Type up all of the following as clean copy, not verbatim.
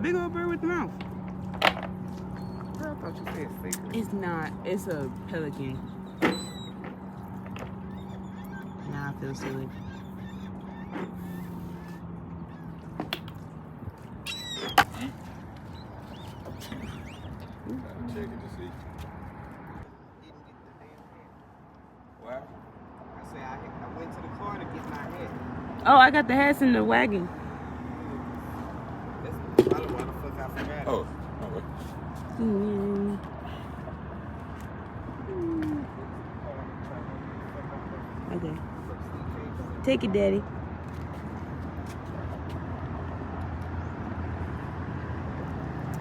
big old bird with the mouth. Girl, I thought you said secret. It's not. It's a pelican. Now I feel silly. Check it to see. Wow. I said I went to the car to get my hat. Oh, I got the hats in the wagon. That's probably why the fuck I forgot. Oh, okay. Okay. Take it, Daddy.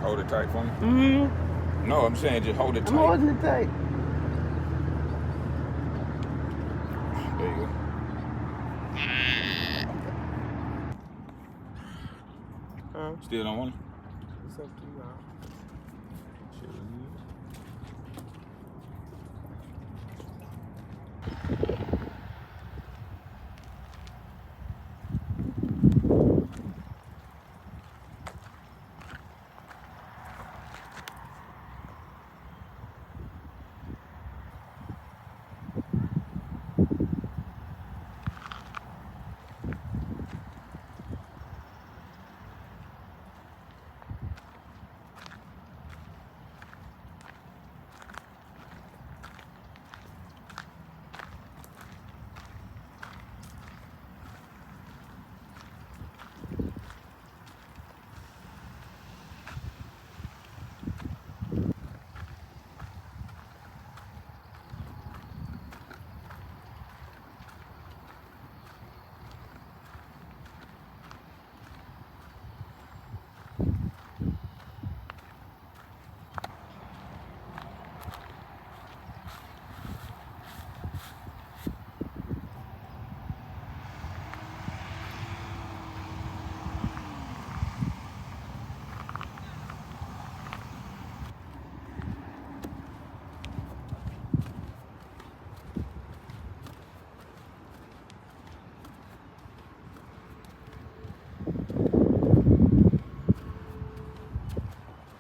Hold it tight for me. Mm-hmm. No, I'm saying just hold it tight. I'm holding it tight. There you go. Still don't want it? It's up to you, huh?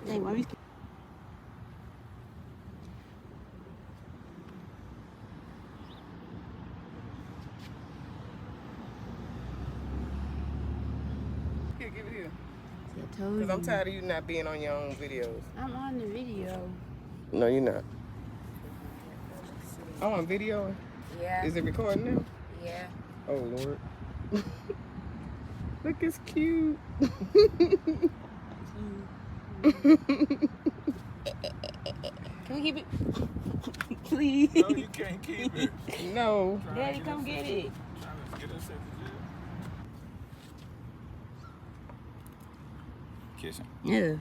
Hey, mommy. Here, give it here. I told Because I'm you. tired of you not being on your own videos. I'm on the video. No, you're not. I'm on video? Yeah. Is it recording now? Yeah. Oh, Lord. Look, it's cute. Can we keep it? Please. No, you can't keep it. No. Daddy, come get it. Trying to get us at the jail. Kissing. Yeah.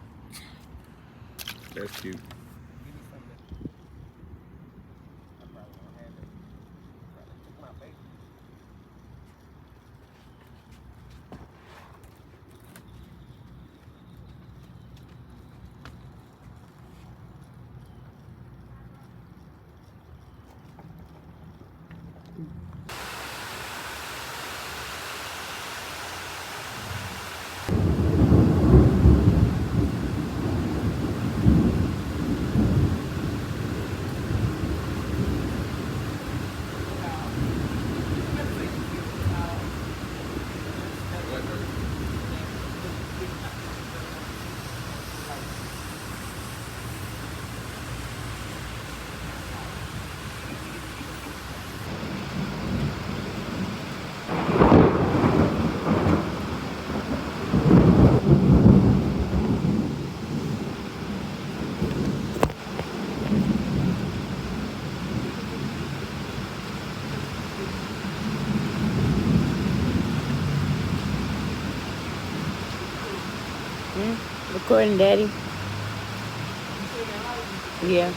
That's cute. Recording, Daddy. Yeah.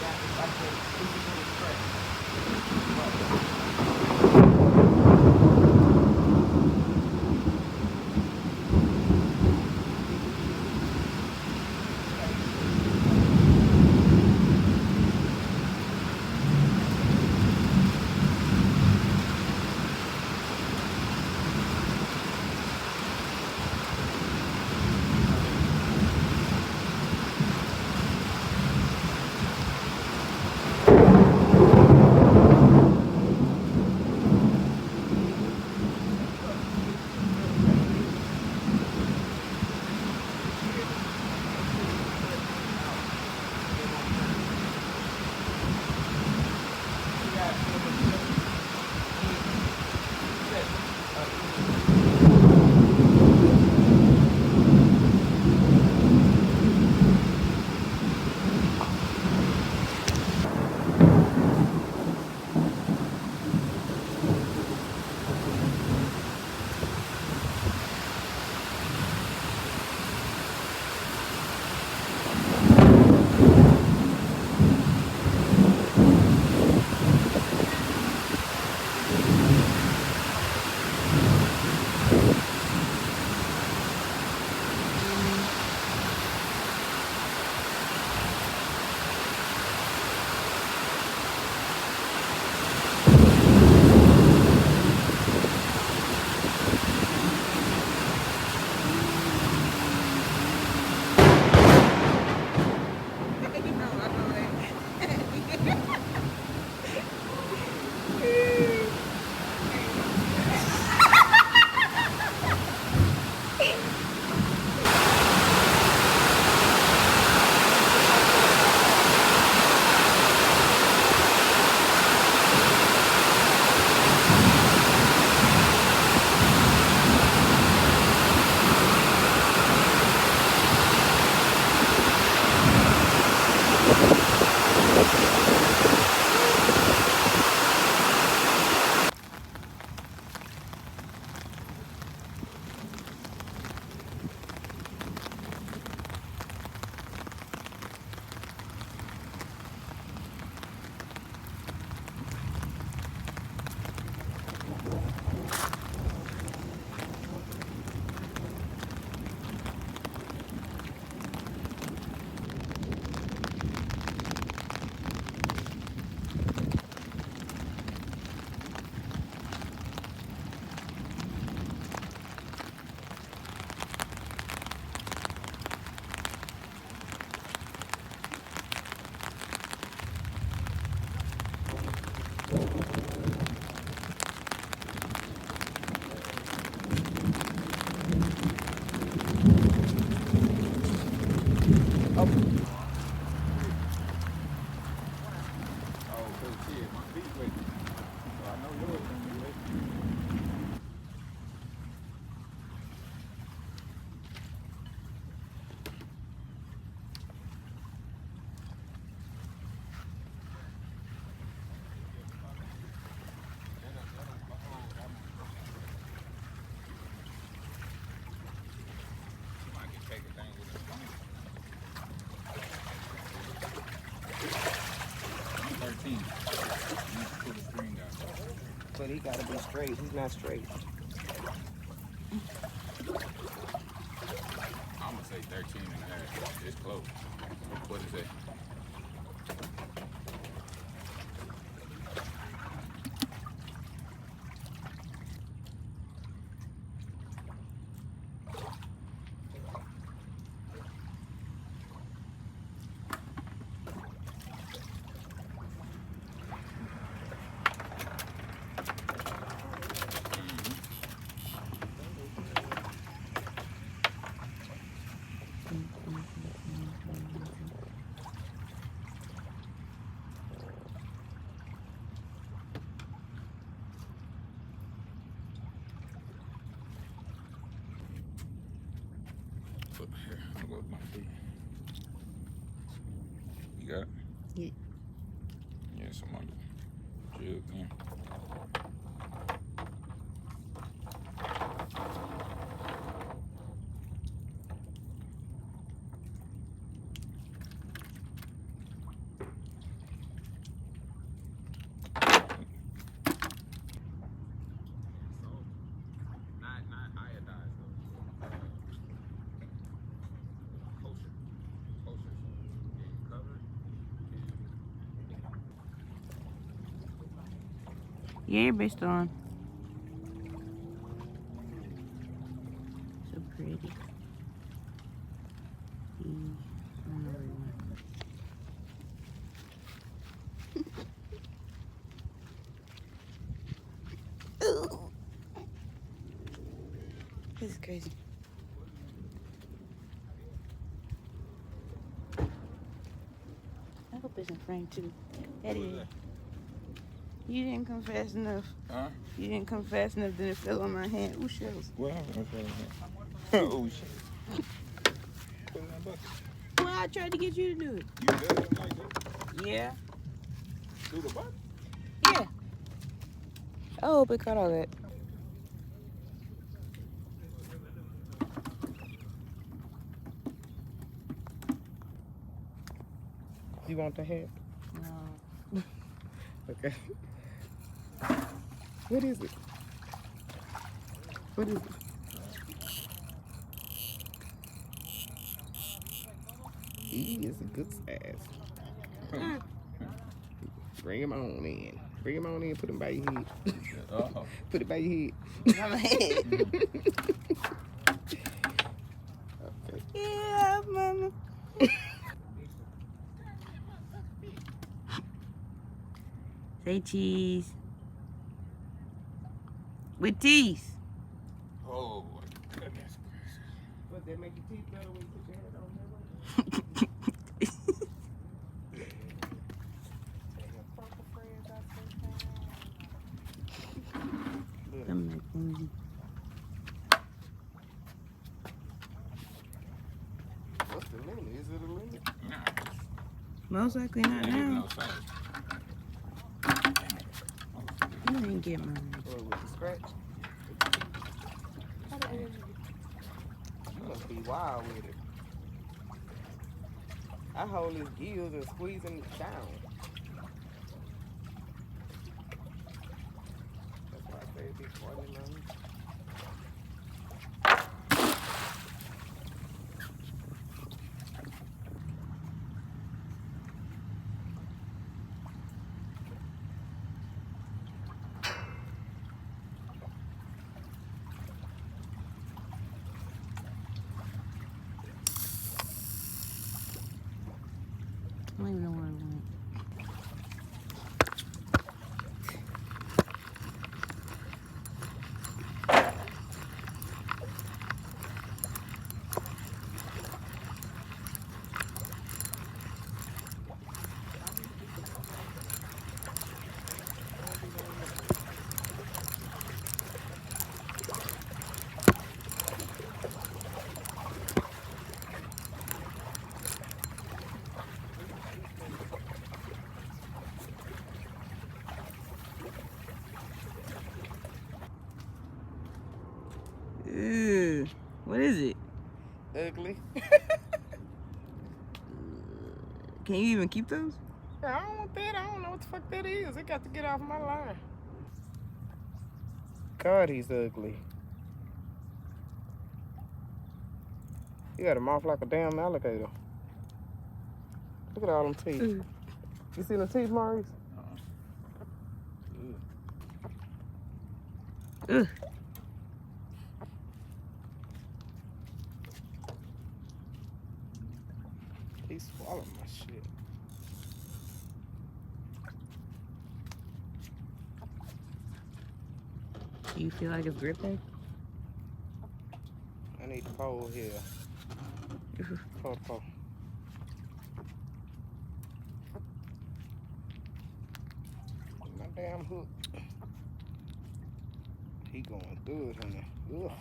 Oh, cause shit, my feet wet. So I know yours gonna be wet. Might can take a thing with a phone. I'm 13. You need to pull the string out. But he gotta be straight. He's not straight. I'm gonna say 13 and a half. It's close. What is it? Here, I'll go with my feet. You got it? Yeah. Yeah, somebody drill in. Not iodized though. Kosher. Kosher. Yeah, you cover it. Yeah, based on. So pretty. I don't know where it went. Ooh. This is crazy. I hope it's in frame too. That is. You didn't come fast enough. Huh? You didn't come fast enough, then it fell on my hand. Ooh, shells. What happened? Oh shit. Put it in that bucket. Well, I tried to get you to do it. You did it like that? Yeah. Through the bucket? Yeah. I hope it caught all that. You want the hat? No. Okay. What is it? What is it? He is a good size. Bring him on in. Bring him on in. Put him by your head. Uh-oh. Put it by your head. On my head. Okay. Yeah, mama. Say cheese. With teeth. Oh, goodness gracious. Does that make your teeth better when you put your head on there? I'm like, What's the limit? Is it a limit? Nah, most likely not ain't even now. no size. You didn't get mine. Or with the scratch? You must be wild with it. I hold his gills and squeeze him down. That's why I say it's big 49. I don't even know where it went. ugly. Can you even keep those? I don't want that. I don't know what the fuck that is. It got to get off my line. God, he's ugly. He got a mouth like a damn alligator. Look at all them teeth. You see them teeth, Maurice? Ugh. He swallowed my shit. Do you feel like it's gripping? I need the pole here. Pole. My damn hook. He going good, honey. Ugh.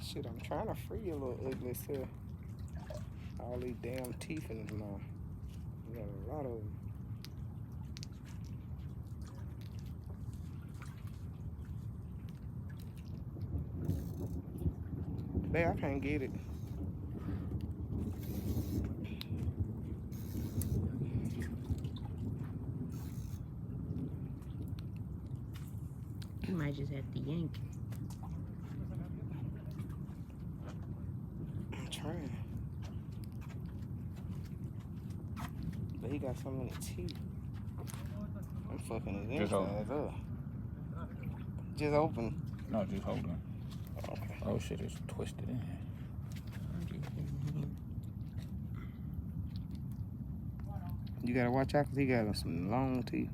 Shit, I'm trying to free your little ugly self. All these damn teeth in his mouth. You got a lot of them. Man, I can't get it. You might just have to yank. I'm trying. But he got so many teeth. I'm fucking his insides up. Just open. No, just hold on. Okay. Oh shit, it's twisted in. You gotta watch out because he got some long teeth.